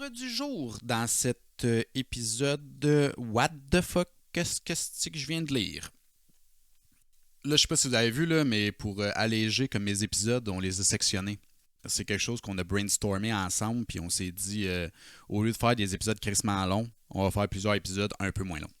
L'ordre du jour dans cet épisode What the fuck, qu'est-ce que c'est que je viens de lire? Là, je sais pas si vous avez vu, là, mais pour alléger comme mes épisodes, on les a sectionnés. C'est quelque chose qu'on a brainstormé ensemble, puis on s'est dit, au lieu de faire des épisodes crissement longs, on va faire plusieurs épisodes un peu moins longs.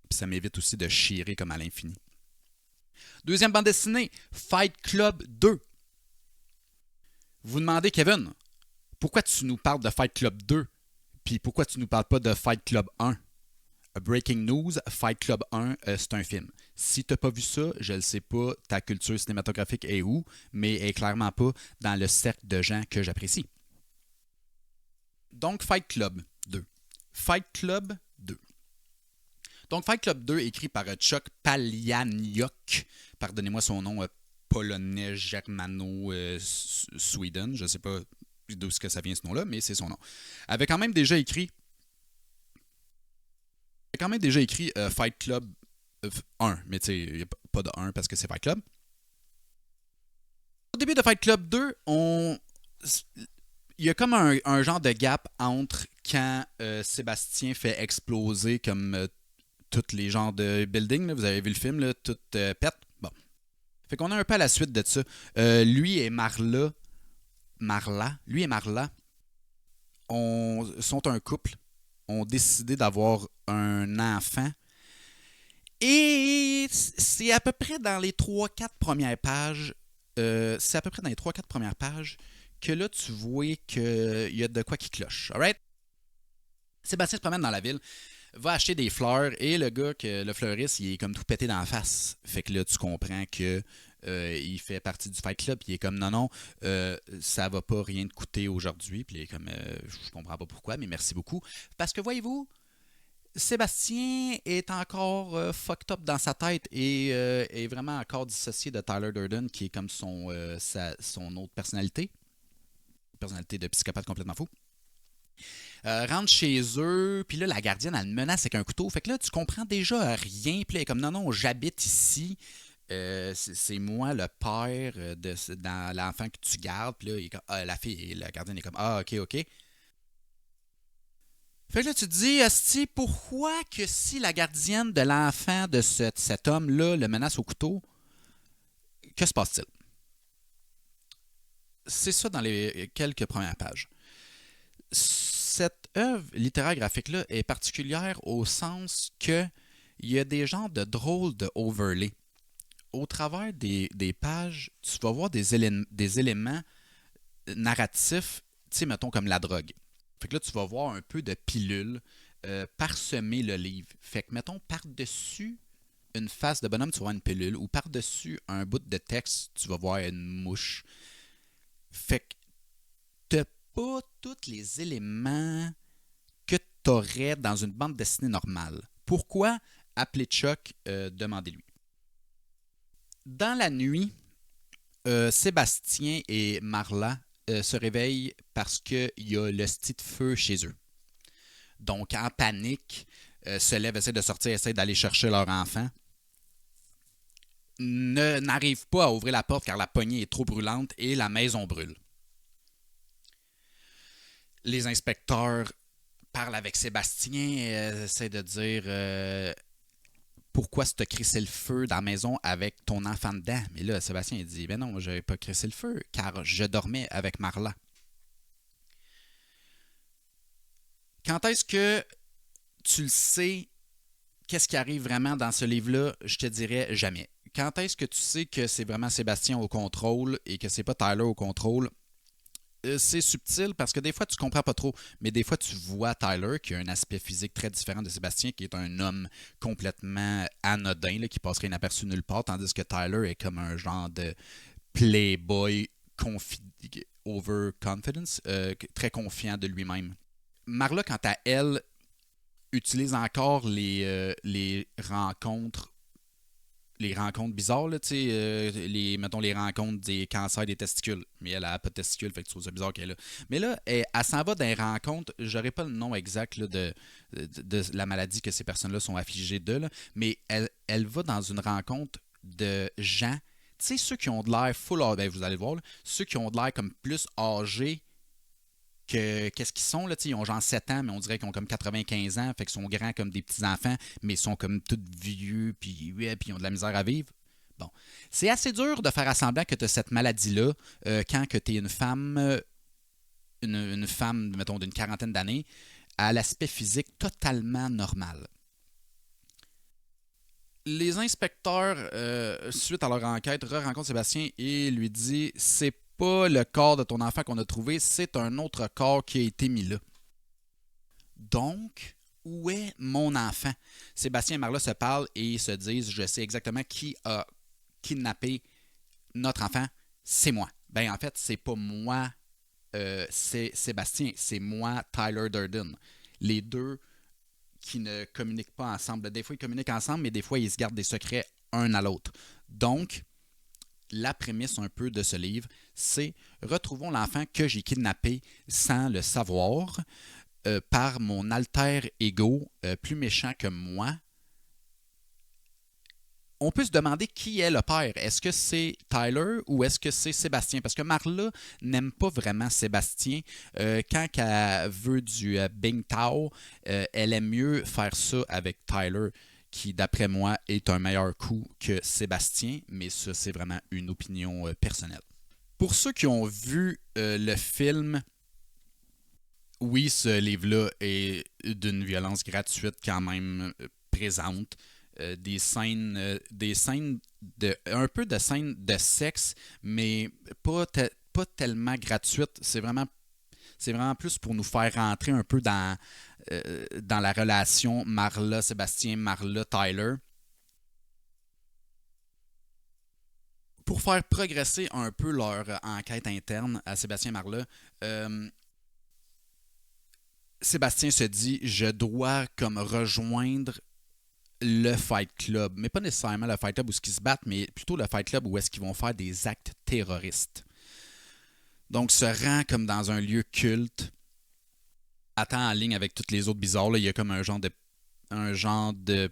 Puis ça m'évite aussi de chirer comme à l'infini. Deuxième bande dessinée, Fight Club 2. Vous demandez, Kevin, pourquoi tu nous parles de Fight Club 2, puis pourquoi tu nous parles pas de Fight Club 1? Breaking news, Fight Club 1, c'est un film. Si t'as pas vu ça, je ne sais pas ta culture cinématographique est où, mais elle est clairement pas dans le cercle de gens que j'apprécie. Donc, Fight Club 2. Fight Club 2. Donc, Fight Club 2, écrit par Chuck Palahniuk. Pardonnez-moi son nom polonais, germano-sweden. Je ne sais pas d'où que ça vient ce nom-là, mais c'est son nom. Avait quand même déjà écrit Fight Club 1, mais tu sais, il n'y a pas de 1 parce que c'est Fight Club. Au début de Fight Club 2, il y a comme un genre de gap entre quand Sébastien fait exploser comme tous les genres de buildings. Là, vous avez vu le film, là, tout pète. Bon. Fait qu'on a un peu à la suite de ça. Lui et Marla, sont un couple, ont décidé d'avoir un enfant. Et c'est à peu près dans les 3-4 premières pages. Que là, tu vois qu'il y a de quoi qui cloche. Alright? Sébastien se promène dans la ville, va acheter des fleurs et le fleuriste, il est comme tout pété dans la face. Fait que là, tu comprends que il fait partie du Fight Club. Il est comme non, ça va pas rien te coûter aujourd'hui. Puis il est comme je comprends pas pourquoi, mais merci beaucoup. Parce que voyez-vous, Sébastien est encore fucked up dans sa tête et est vraiment encore dissocié de Tyler Durden, qui est comme son autre personnalité. Personnalité de psychopathe complètement fou. Rentre chez eux, puis là, la gardienne, elle le menace avec un couteau. Fait que là, tu comprends déjà rien. Puis là, elle est comme non, j'habite ici. C'est moi le père dans l'enfant que tu gardes. Puis là, la gardienne est comme ok. Fait que là, tu te dis, Asti, pourquoi que si la gardienne de l'enfant de cet homme-là le menace au couteau, que se passe-t-il? C'est ça dans les quelques premières pages. Cette œuvre littéraire graphique-là est particulière au sens que il y a des genres de drôles de overlay. Au travers des pages, tu vas voir des éléments narratifs, tu sais, mettons comme la drogue. Fait que là, tu vas voir un peu de pilule parsemer le livre. Fait que, mettons, par-dessus une face de bonhomme, tu vas voir une pilule, ou par-dessus un bout de texte, tu vas voir une mouche. Fait que t'as pas tous les éléments que t'aurais dans une bande dessinée normale. Pourquoi? Appelez Chuck, demandez-lui. Dans la nuit, Sébastien et Marla se réveillent parce qu'il y a le sti de feu chez eux. Donc, en panique, se lèvent, essaient de sortir, essaient d'aller chercher leur enfant. N'arrivent pas à ouvrir la porte car la poignée est trop brûlante et la maison brûle. Les inspecteurs parlent avec Sébastien, essaient de dire pourquoi tu as crissé le feu dans la maison avec ton enfant dedans. Mais là, Sébastien il dit ben non, je n'avais pas crissé le feu car je dormais avec Marla. Quand est-ce que tu le sais, qu'est-ce qui arrive vraiment dans ce livre-là? Je te dirais jamais. Quand est-ce que tu sais que c'est vraiment Sébastien au contrôle et que c'est pas Tyler au contrôle? C'est subtil parce que des fois tu comprends pas trop, mais des fois tu vois Tyler qui a un aspect physique très différent de Sébastien, qui est un homme complètement anodin là, qui passerait inaperçu nulle part, tandis que Tyler est comme un genre de playboy overconfidence, très confiant de lui-même. Marla, quant à elle, utilise encore les rencontres bizarres, là, mettons les rencontres des cancers des testicules. Mais elle n'a pas de testicules, fait que tu trouves ça bizarre qu'elle est là. Mais là, elle s'en va dans les rencontres, j'aurais pas le nom exact là, de la maladie que ces personnes-là sont affligées de, là, mais elle va dans une rencontre de gens, tu sais, ceux qui ont de l'air full, ben, vous allez le voir, là, ceux qui ont de l'air comme plus âgés qu'est-ce qu'ils sont, là, ils ont genre 7 ans, mais on dirait qu'ils ont comme 95 ans, fait qu'ils sont grands comme des petits-enfants, mais ils sont comme tous vieux, puis ouais, puis ils ont de la misère à vivre. Bon. C'est assez dur de faire semblant que tu as cette maladie-là quand tu es une femme, mettons, d'une quarantaine d'années, à l'aspect physique totalement normal. Les inspecteurs, suite à leur enquête, rencontrent Sébastien et lui disent c'est pas le corps de ton enfant qu'on a trouvé, c'est un autre corps qui a été mis là. Donc, où est mon enfant? Sébastien et Marla se parlent et se disent je sais exactement qui a kidnappé notre enfant, c'est moi. Ben en fait, c'est pas moi, c'est Sébastien, c'est moi, Tyler Durden. Les deux qui ne communiquent pas ensemble. Des fois, ils communiquent ensemble, mais des fois, ils se gardent des secrets un à l'autre. Donc, la prémisse un peu de ce livre, c'est retrouvons l'enfant que j'ai kidnappé sans le savoir par mon alter ego plus méchant que moi. On peut se demander qui est le père. Est-ce que c'est Tyler ou est-ce que c'est Sébastien? Parce que Marla n'aime pas vraiment Sébastien. Quand elle veut du Bing Tao, elle aime mieux faire ça avec Tyler, qui, d'après moi, est un meilleur coup que Sébastien, mais ça, c'est vraiment une opinion personnelle. Pour ceux qui ont vu le film, oui, ce livre-là est d'une violence gratuite quand même présente. Des scènes un peu de scènes de sexe, mais pas tellement gratuites. C'est vraiment plus pour nous faire rentrer un peu dans la relation Marla-Sébastien, Marla-Tyler. Pour faire progresser un peu leur enquête interne à Sébastien et Marla, Sébastien se dit je dois comme rejoindre le Fight Club, mais pas nécessairement le Fight Club où ils se battent, mais plutôt le Fight Club où est-ce qu'ils vont faire des actes terroristes. Donc, se rend comme dans un lieu culte, attend en ligne avec toutes les autres bizarres. Là. Il y a comme un genre de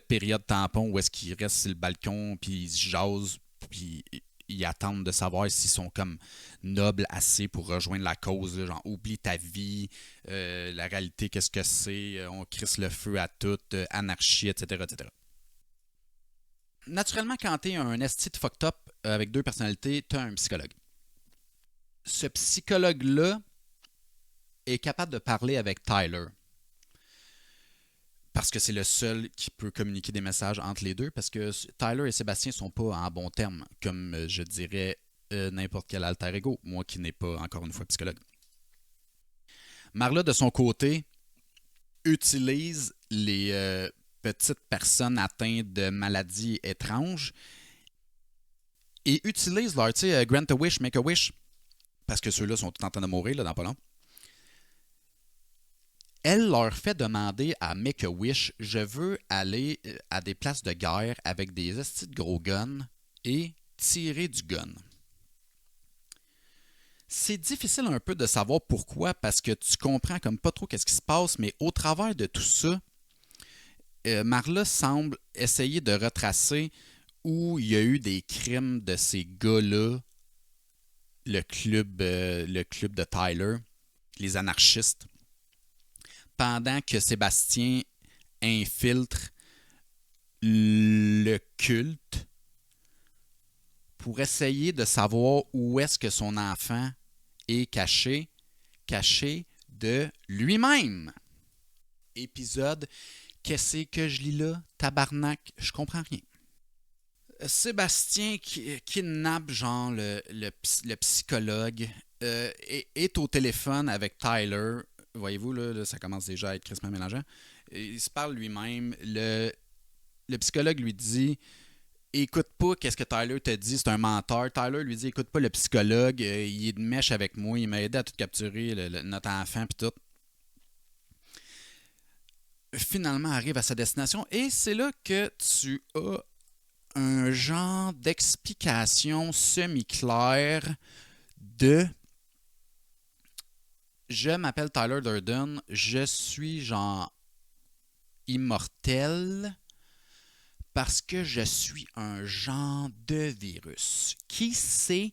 période tampon où est-ce qu'ils restent sur le balcon, puis ils se jasent, puis ils attendent de savoir s'ils sont comme nobles assez pour rejoindre la cause. Là, genre, oublie ta vie, la réalité, qu'est-ce que c'est, on crisse le feu à tout, anarchie, etc., etc. Naturellement, quand t'es un esti de fucked up avec deux personnalités, t'as un psychologue. Ce psychologue-là est capable de parler avec Tyler. Parce que c'est le seul qui peut communiquer des messages entre les deux. Parce que Tyler et Sébastien sont pas en bons termes, comme je dirais n'importe quel alter ego, moi qui n'ai pas encore une fois psychologue. Marla, de son côté, utilise les petites personnes atteintes de maladies étranges et utilise leur, tu sais, Grant a Wish, Make a Wish, parce que ceux-là sont tout en train de mourir là, dans pas long. Elle leur fait demander à Make-A-Wish je veux aller à des places de guerre avec des estis de gros guns et tirer du gun. C'est difficile un peu de savoir pourquoi, parce que tu comprends comme pas trop qu'est-ce qui se passe, mais au travers de tout ça, Marla semble essayer de retracer où il y a eu des crimes de ces gars-là, le club de Tyler, les anarchistes, pendant que Sébastien infiltre le culte pour essayer de savoir où est-ce que son enfant est caché de lui-même. Épisode, qu'est-ce que je lis là? Tabarnak, je comprends rien. Sébastien kidnappe genre le psychologue est au téléphone avec Tyler. Voyez-vous, là, ça commence déjà à être crissement mélangeant. Il se parle lui-même. Le psychologue lui dit écoute pas qu'est-ce que Tyler te dit, c'est un menteur. Tyler lui dit écoute pas le psychologue, il est de mèche avec moi, il m'a aidé à tout capturer notre enfant puis tout. Finalement arrive à sa destination et c'est là que tu as un genre d'explication semi-claire de je m'appelle Tyler Durden, je suis genre immortel parce que je suis un genre de virus qui s'est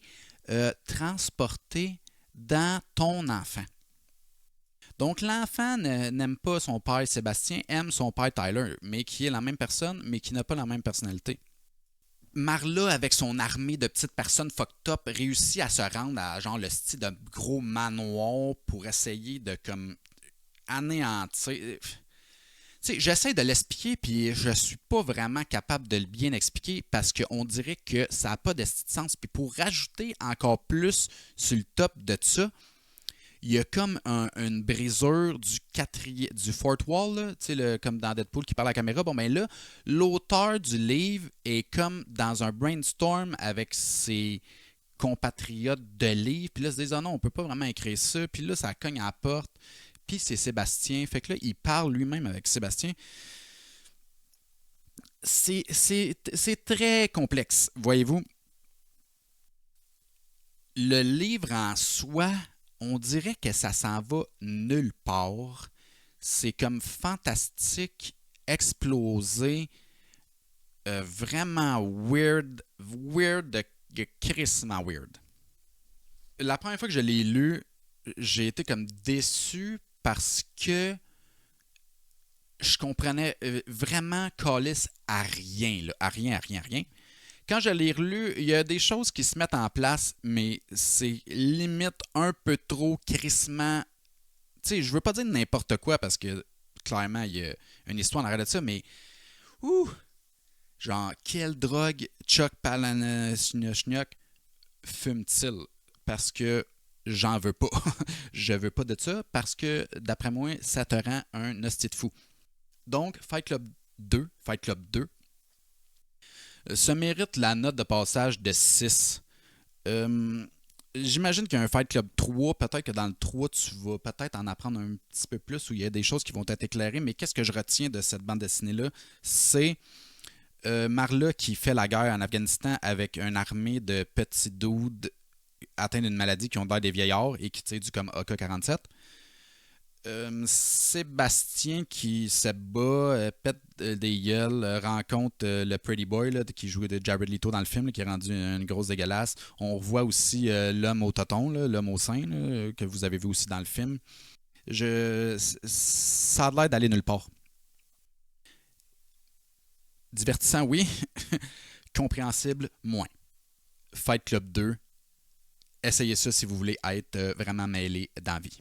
transporté dans ton enfant. Donc, l'enfant n'aime pas son père Sébastien, aime son père Tyler, mais qui est la même personne, mais qui n'a pas la même personnalité. Marla, avec son armée de petites personnes fucked up, réussit à se rendre à genre le style de gros manoir pour essayer de comme anéantir. Tu sais, j'essaie de l'expliquer, puis je suis pas vraiment capable de le bien expliquer parce qu'on dirait que ça n'a pas de sens. Puis pour rajouter encore plus sur le top de ça, il y a comme une brisure du fourth wall, là, comme dans Deadpool qui parle à la caméra. Bon, ben là, l'auteur du livre est comme dans un brainstorm avec ses compatriotes de livre. Puis là, ils se disent, ah non, on peut pas vraiment écrire ça. Puis là, ça cogne à la porte. Puis c'est Sébastien. Fait que là, il parle lui-même avec Sébastien. C'est très complexe, voyez-vous. Le livre en soi, on dirait que ça s'en va nulle part. C'est comme fantastique, explosé, vraiment crissement weird. La première fois que je l'ai lu, j'ai été comme déçu parce que je comprenais vraiment calice à rien, là, à rien. Quand je l'ai relu, il y a des choses qui se mettent en place, mais c'est limite un peu trop crissement. Tu sais, je veux pas dire n'importe quoi parce que clairement, il y a une histoire en arrière de ça, mais ouh, genre, quelle drogue Chuck Palahniuk fume-t-il? Parce que j'en veux pas. Je veux pas de ça parce que, d'après moi, ça te rend un hostie de fou. Donc, Fight Club 2 se mérite la note de passage de 6. J'imagine qu'il y a un Fight Club 3. Peut-être que dans le 3, tu vas peut-être en apprendre un petit peu plus où il y a des choses qui vont être éclairées. Mais qu'est-ce que je retiens de cette bande dessinée-là? C'est Marla qui fait la guerre en Afghanistan avec une armée de petits dudes atteints d'une maladie qui ont l'air des vieillards et qui tirent du comme AK-47. Sébastien qui se bat, pète des gueules, rencontre le Pretty Boy là, qui joue de Jared Leto dans le film, là, qui est rendu une grosse dégueulasse. On revoit aussi l'homme au toton, là, l'homme au sein, là, que vous avez vu aussi dans le film. Ça a l'air d'aller nulle part. Divertissant, oui. Compréhensible, moins. Fight Club 2, essayez ça si vous voulez être vraiment mêlé dans la vie.